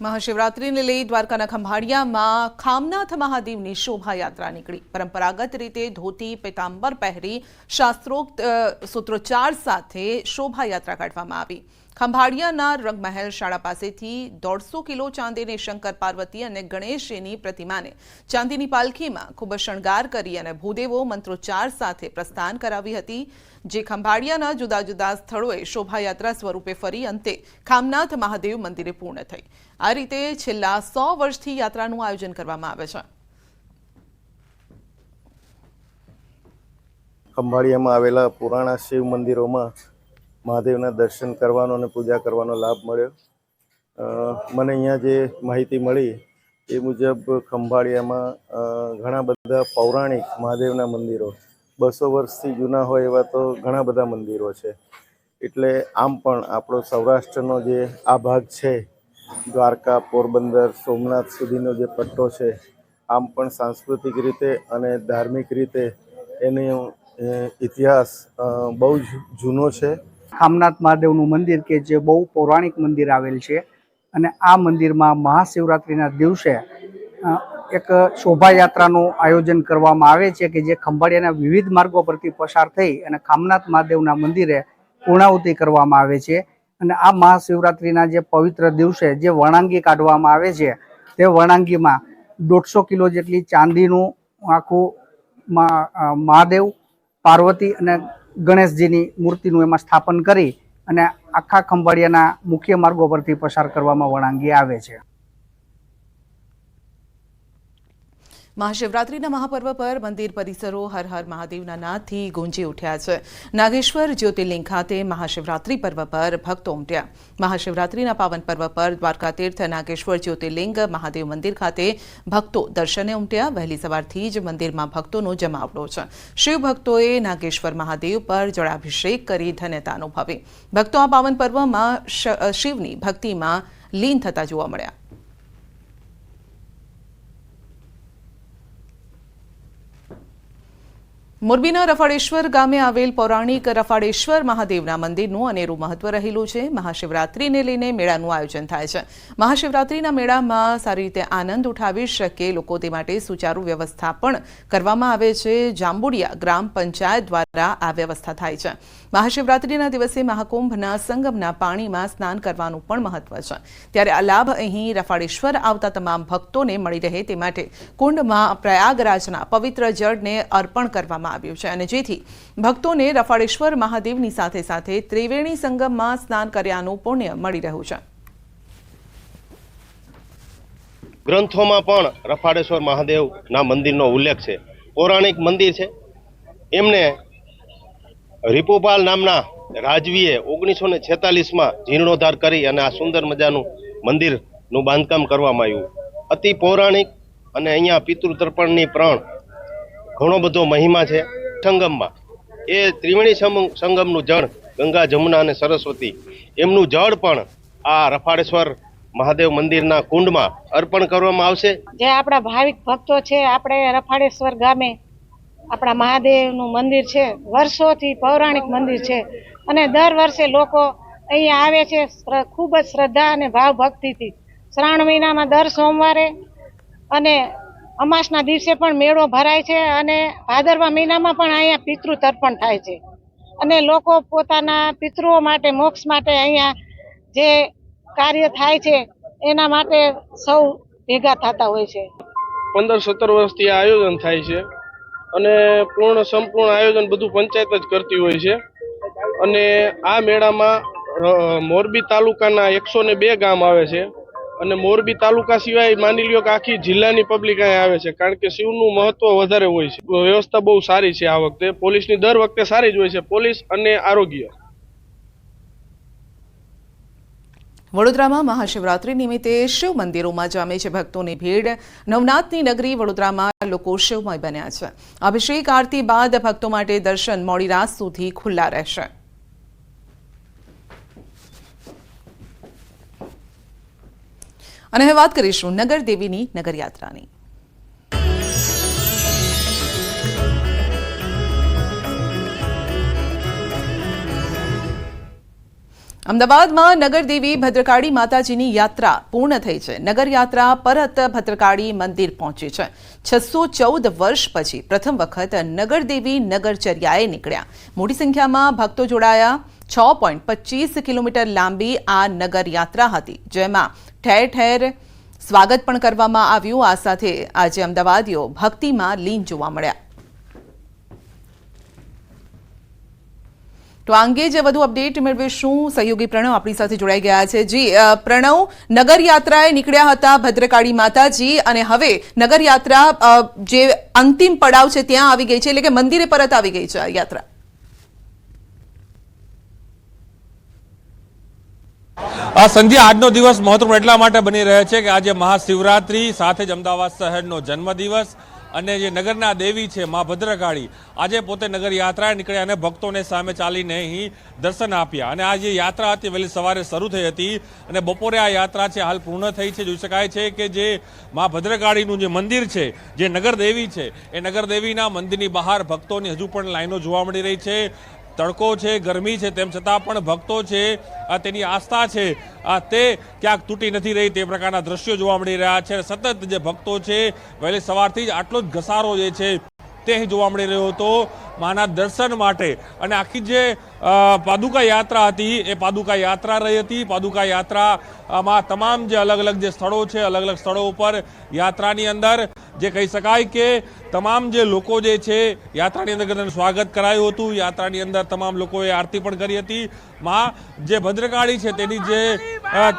મહાશિવરાત્રીને લઈ દ્વારકાના ખંભાળિયામાં ખામનાથ મહાદેવની શોભાયાત્રા નીકળી। પરંપરાગત રીતે ધોતી પીતાંબર પહેરી શાસ્ત્રોક્ત સૂત્રોચ્ચાર સાથે શોભાયાત્રા કાઢવામાં આવી। ખંભાળિયાના રંગમહેલ શાળા પાસેથી 150 કિલો ચાંદીની શંકર પાર્વતી અને ગણેશજીની પ્રતિમાને ચાંદીની પાલખીમાં ખૂબ શણગાર કરી અને ભૂદેવો મંત્રોચ્ચાર સાથે પ્રસ્થાન કરાવી હતી, જે ખંભાળિયાના જુદા જુદા સ્થળોએ શોભાયાત્રા સ્વરૂપે ફરી અંતે ખામનાથ મહાદેવ મંદિરે પૂર્ણ થઈ। આ રીતે છેલ્લા 100 વર્ષથી યાત્રાનું આયોજન કરવામાં આવે છે। ખંભાળિયામાં આવેલા પુરાણા શિવ મંદિરોમાં મહાદેવના દર્શન કરવાનો અને પૂજા કરવાનો લાભ મળ્યો। મને અહીંયા જે માહિતી મળી એ મુજબ ખંભાળિયામાં ઘણા બધા પૌરાણિક મહાદેવના મંદિરો 200 વર્ષથી જૂના હોય એવા તો ઘણા બધા મંદિરો છે। એટલે આમ પણ આપણો સૌરાષ્ટ્રનો જે આ ભાગ છે, દ્વારકા, પોરબંદર, સોમનાથ સુધીનો જે પટ્ટો છે, આમ પણ સાંસ્કૃતિક રીતે અને ધાર્મિક રીતે એનો ઇતિહાસ બહુ જ જૂનો છે। ખામનાથ મહાદેવનું મંદિર કે જે બહુ પૌરાણિક મંદિર આવેલ છે અને આ મંદિરમાં મહાશિવરાત્રિના દિવસે એક શોભાયાત્રાનું આયોજન કરવામાં આવે છે કે જે ખંભાળિયાના વિવિધ માર્ગો પરથી પસાર થઈ અને ખામનાથ મહાદેવના મંદિરે પૂર્ણાહુતિ કરવામાં આવે છે। અને આ મહાશિવરાત્રિના જે પવિત્ર દિવસે જે વણાંગી કાઢવામાં આવે છે તે વણાંગીમાં 150 કિલો જેટલી ચાંદીનું આખું મહાદેવ, પાર્વતી અને ગણેશજીની મૂર્તિનું એમાં સ્થાપન કરી અને આખા ખંભાળિયાના મુખ્ય માર્ગો પરથી પસાર કરવામાં વણાંગી આવે છે। મહાશિવરાત્રીના મહાપર્વ પર મંદિર પરિસરો હર હર મહાદેવના નાદથી ગુંજી ઉઠ્યા છે। નાગેશ્વર જ્યોતિર્લિંગ ખાતે મહાશિવરાત્રી પર્વ પર ભક્તો ઉમટ્યા। મહાશિવરાત્રીના પાવન પર્વ પર દ્વારકા તીર્થ નાગેશ્વર જ્યોતિર્લિંગ મહાદેવ મંદિર ખાતે ભક્તો દર્શને ઉમટ્યા। વહેલી સવારથી જ મંદિરમાં ભક્તોનો જમાવડો છે। શિવ ભક્તોએ નાગેશ્વર મહાદેવ પર જળાભિષેક કરી ધન્યતા અનુભવી। ભક્તો આ પાવન પર્વમાં શિવની ભક્તિમાં લીન થતા જોવા મળ્યા। મોરબીના રફાળેશ્વર ગામે આવેલ પૌરાણિક રફાળેશ્વર મહાદેવના મંદિરનું અનેરું મહત્વ રહેલું છે। મહાશિવરાત્રીને લઈને મેળાનું આયોજન થાય છે। મહાશિવરાત્રીના મેળામાં સારી રીતે આનંદ ઉઠાવી શકે લોકો તે માટે સુચારુ વ્યવસ્થા પણ કરવામાં આવે છે। જાંબુડિયા ગ્રામ પંચાયત દ્વારા આ વ્યવસ્થા થાય છે। મહાશિવરાત્રીના દિવસે મહાકુંભના સંગમના પાણીમાં સ્નાન કરવાનું પણ મહત્વ છે। ત્યારે આ લાભ અહીં રફાળેશ્વર આવતા તમામ ભક્તોને મળી રહે તે માટે કુંડમાં પ્રયાગરાજના પવિત્ર જળને અર્પણ કરવામાં આવ્યું છે અને જેથી ભક્તોને રફાળેશ્વર મહાદેવની સાથે સાથે ત્રિવેણી સંગમમાં સ્નાન કર્યાનું પુણ્ય મળી રહ્યું છે। ગ્રંથોમાં પણ રફાળેશ્વર મહાદેવના મંદિરનો ઉલ્લેખ છે। પૌરાણિક મંદિર છે। એમને રીપુપાલ નામના રાજવીએ 1946માં જીર્ણોદ્ધાર કરી અને આ સુંદર મજાનું મંદિરનું બાંધકામ કરવામાં આવ્યું। અતિ પૌરાણિક અને અહીંયા પિતૃ તર્પણની પણ ઘણો બધો મહિમા છે। સંગમમાં એ ત્રિવેણી સંગમનું જળ ગંગા, જમુના અને સરસ્વતી એમનું જળ પણ આ રફાળેશ્વર મહાદેવ મંદિરના કુંડમાં અર્પણ કરવામાં આવશે। જે આપણા ભાવિક ભક્તો છે, આપણે રફાળેશ્વર ગામે આપણા મહાદેવનું મંદિર છે, વર્ષોથી પૌરાણિક મંદિર છે અને દર વર્ષે લોકો અહીંયા આવે છે ખૂબ જ શ્રદ્ધા અને ભાવ ભક્તિથી। શ્રાવણ મહિનામાં દર સોમવારે અને અમાસના દિવસે પણ મેળો ભરાય છે અને ભાદરવા મહિનામાં પણ અહીંયા પિતૃ તર્પણ થાય છે અને લોકો પોતાના પિતૃઓ માટે, મોક્ષ માટે અહીંયા જે કાર્ય થાય છે એના માટે સૌ ભેગા થતા હોય છે। 15-17 વર્ષથી આ આયોજન થાય છે અને સંપૂર્ણ આયોજન બધું પંચાયત જ કરતી હોય છે અને આ મેળામાં મોરબી તાલુકાના 102 ગામ આવે છે અને મોરબી તાલુકા સિવાય માની લ્યો કે આખી જિલ્લાની પબ્લિક અહીંયા આવે છે, કારણ કે શિવનું મહત્વ વધારે હોય છે। વ્યવસ્થા બહુ સારી છે। આ વખતે પોલીસની દર વખતે સારી જ હોય છે, પોલીસ અને આરોગ્ય। વડોદરામાં મહાશિવરાત્રી નિમિત્તે શિવ મંદિરોમાં જામે છે ભક્તોની ભીડ। નવનાથની નગરી વડોદરામાં લોકો શિવમય બન્યા છે। અભિષેક આરતી બાદ ભક્તો માટે દર્શન મોડી રાત સુધી ખુલ્લા રહેશે। અને હવે વાત કરીશું નગર દેવીની નગરયાત્રાની। અમદાવાદમાં નગરદેવી ભદ્રકાળી માતાજીની યાત્રા પૂર્ણ થઈ છે. નગરયાત્રા પરત ભદ્રકાળી મંદિર પહોંચી છે. 614 વર્ષ પછી પ્રથમ વખત નગરદેવી નગરચર્યાએ નીકળ્યા. મોટી સંખ્યામાં ભક્તો જોડાયા. 6.25 કિલોમીટર લાંબી આ નગરયાત્રા હતી, જેમાં ઠેર ઠેર સ્વાગત પણ કરવામાં આવ્યું. આ સાથે આજે અમદાવાદીઓ ભક્તિમાં લીન જોવા મળ્યા. તો આ અંગે જે વધુ અપડેટ મેળવીશું, સહયોગી પ્રણવ આપણી સાથે જોડાઈ ગયા છે. જી પ્રણવ, નગરયાત્રાએ નીકળ્યા હતા ભદ્રકાળી માતાજી અને હવે નગરયાત્રા જે અંતિમ પડાવ છે ત્યાં આવી ગઈ છે, એટલે કે મંદિરે પરત આવી ગઈ છે આ યાત્રા. આ સંધ્યા આજનો દિવસ મહત્વપૂર્ણ એટલા માટે બની રહ્યો છે કે આજે મહાશિવરાત્રી સાથે જ અમદાવાદ શહેરનો જન્મદિવસ અને જે નગરના દેવી છે મા ભદ્રકાળી આજે પોતે નગર યાત્રાએ નીકળ્યા અને ભક્તોને સામે ચાલીને અહીં દર્શન આપ્યા. અને આ જે યાત્રા હતી વહેલી સવારે શરૂ થઈ હતી અને બપોરે આ યાત્રા છે હાલ પૂર્ણ થઈ છે. જોઈ શકાય છે કે જે મા ભદ્રકાળીનું જે મંદિર છે, જે નગરદેવી છે, એ નગરદેવીના મંદિરની બહાર ભક્તોની હજુ પણ લાઈનો જોવા મળી રહી છે. તડકો છે, ગરમી છે, તેમ છતાં પણ ભક્તો છે તેની આસ્થા છે તે ક્યાંક તૂટી નથી રહી. તે પ્રકારના દ્રશ્યો જોવા મળી રહ્યા છે. સતત જે ભક્તો છે વહેલી સવારથી જ આટલો જ ઘસારો જે છે તે અહીં જોવા મળી રહ્યો હતો માના દર્શન માટે. અને આખી જે પાદુકા યાત્રા હતી એ પાદુકા યાત્રા રહી હતી. પાદુકા યાત્રામાં તમામ જે અલગ અલગ જે સ્થળો છે, અલગ અલગ સ્થળો ઉપર યાત્રાની અંદર જે કહી શકાય કે તમામ જે લોકો જે છે યાત્રાની અંદર સ્વાગત કરાયું હતું. યાત્રાની અંદર તમામ લોકોએ આરતી પણ કરી હતી. માં જે ભદ્રકાળી છે તેની જે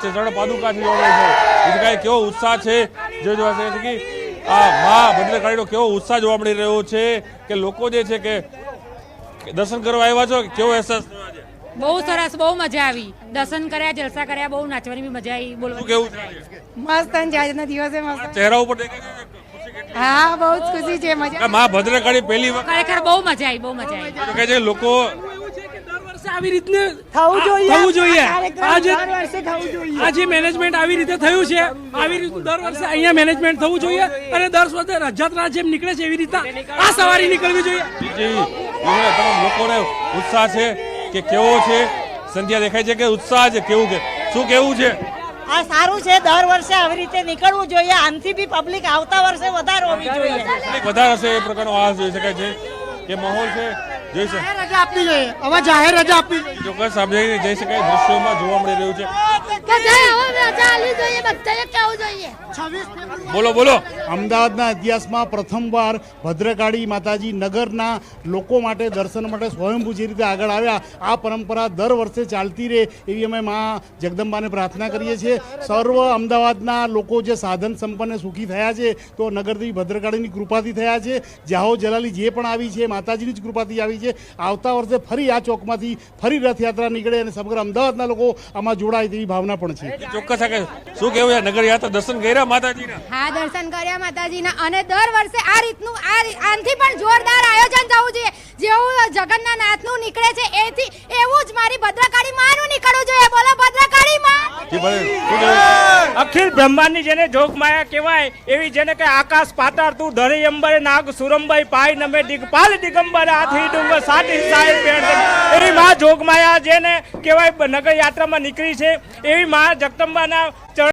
ચરણ પાદુકા છે કેવો ઉત્સાહ છે જે જોવા છે કે માં ભદ્રકાળીનો કેવો ઉત્સાહ જોવા મળી રહ્યો છે કે લોકો જે છે કે દર્શન કરવા આવ્યા છો. કેવો અહેસાસ થયો આજે? બહુ સરસ, બહુ મજા આવી. દર્શન કર્યા, જલસા કર્યા, બહુ નાચવાની બી મજા આવી. બોલો શું કેવું છે? મસ્ત આજના દિવસે મસ્ત. ચહેરા ઉપર દેખાય છે હા, બહુ જ ખુશી છે, મજા. માં ભદ્રકાળી પહેલી વખત ખરેખર બહુ મજા આવી, બહુ મજા આવી. કહે છે લોકો આવી રીતે થવું જોઈએ. આજે મેનેજમેન્ટ આવી રીતે થયું છે, આવી રીતે દર વર્ષે અહીંયા મેનેજમેન્ટ થવું જોઈએ અને દર વર્ષે રથયાત્રા જેમ નીકળે છે એવી રીતે આ સવારી નીકળવી જોઈએ. તમામ લોકોને ઉત્સાહ છે કે કેવો છે? સંધ્યા દેખાય છે કે ઉત્સાહ છે, કેવું કે શું કેવું છે? આ સારું છે, દર વર્ષે આવી રીતે નીકળવું જોઈએ. આનાથી બી પબ્લિક આવતા વર્ષે વધારે હોવી જોઈએ. વધારે હશે એ પ્રકારનો આવાજ જોઈ શકાય છે કે માહોલ છે. જોઈ શકાય રજા આપવી જોઈએ, હવે જાહેર રજા આપવી જોઈએ. ચોક્કસ આપણે જઈ શકાય દ્રશ્યોમાં જોવા મળી રહ્યું છે. બોલો બોલો. અમદાવાદના ઇતિહાસમાં પ્રથમવાર ભદ્રકાળી માતાજી નગરના લોકો માટે દર્શન માટે સ્વયંભૂ જે રીતે આગળ આવ્યા, આ પરંપરા દર વર્ષે ચાલતી રહે એવી અમે મા જગદંબાને પ્રાર્થના કરીએ છીએ. સર્વ અમદાવાદના લોકો જે સાધન સંપન્ન સુખી થયા છે તો નગરદેવી ભદ્રકાળીની કૃપાથી થયા છે. જાહો જલાલી જે પણ આવી છે માતાજીની જ કૃપાથી આવી છે. આવતા વર્ષે ફરી આ ચોકમાંથી ફરી રથયાત્રા નીકળે અને સમગ્ર અમદાવાદના લોકો આમાં જોડાય તેવી ભાવના પણ છે. ચોક્કસ શું કેવું છે? નગર યાત્રા દર્શન કર્યા માતાજીના? હા, દર્શન કર્યા માતાજીના. અને દર વર્ષે આ રીતનું આનાથી પણ જોરદાર આયોજન થવું જોઈએ. જેવું જગન્નાથનું નીકળે છે એથી એવું જ મારી ભદ્રકાળી માનું નીકળવું જોઈએ. બોલો ભદ્રકાળી માં. અખિલ બ્રહ્માંડની જેને જોગમાયા કહેવાય એવી જેને કે આકાશ પાતાળ તું ધરી અંબર નાગ સુરંબાઈ પાય નમે દિગપાલ દિગંબર આથી ડુંગર સાડી સાહેબ પેડ એવી માં જોગમાયા જેને કહેવાય નગર યાત્રામાં નીકળી છે એવી માં જગદંબાના